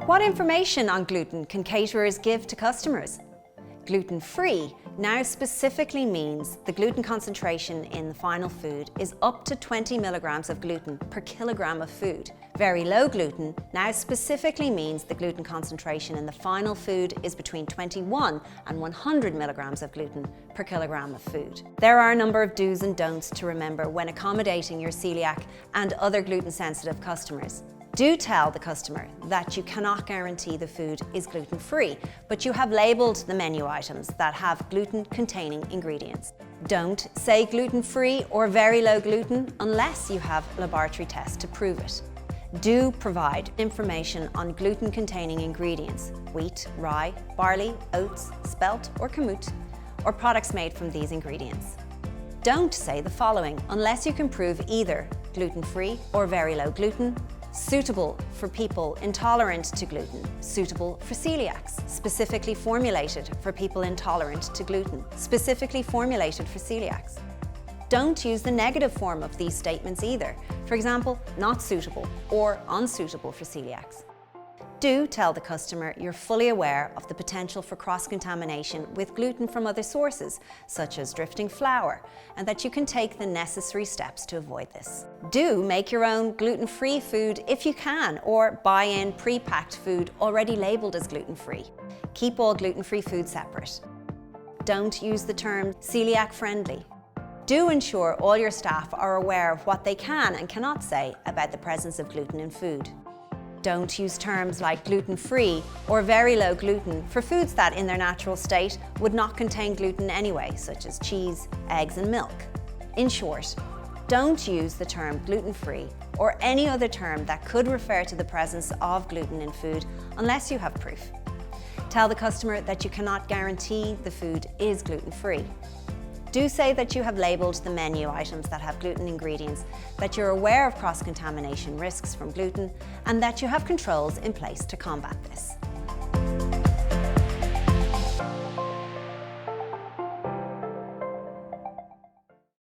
What information on gluten can caterers give to customers? Gluten-free now specifically means the gluten concentration in the final food is up to 20 milligrams of gluten per kilogram of food. Very low gluten now specifically means the gluten concentration in the final food is between 21 and 100 milligrams of gluten per kilogram of food. There are a number of do's and don'ts to remember when accommodating your celiac and other gluten-sensitive customers. Do tell the customer that you cannot guarantee the food is gluten-free, but you have labelled the menu items that have gluten-containing ingredients. Don't say gluten-free or very low gluten unless you have a laboratory test to prove it. Do provide information on gluten-containing ingredients: wheat, rye, barley, oats, spelt or kamut, or products made from these ingredients. Don't say the following unless you can prove either gluten-free or very low gluten, suitable for people intolerant to gluten, suitable for celiacs, specifically formulated for people intolerant to gluten, specifically formulated for celiacs. Don't use the negative form of these statements either. For example, not suitable or unsuitable for celiacs. Do tell the customer you're fully aware of the potential for cross-contamination with gluten from other sources, such as drifting flour, and that you can take the necessary steps to avoid this. Do make your own gluten-free food if you can, or buy in pre-packed food already labelled as gluten-free. Keep all gluten-free food separate. Don't use the term celiac-friendly. Do ensure all your staff are aware of what they can and cannot say about the presence of gluten in food. Don't use terms like gluten-free or very low gluten for foods that, in their natural state, would not contain gluten anyway, such as cheese, eggs and milk. In short, don't use the term gluten-free or any other term that could refer to the presence of gluten in food unless you have proof. Tell the customer that you cannot guarantee the food is gluten-free. Do say that you have labelled the menu items that have gluten ingredients, that you're aware of cross-contamination risks from gluten, and that you have controls in place to combat this.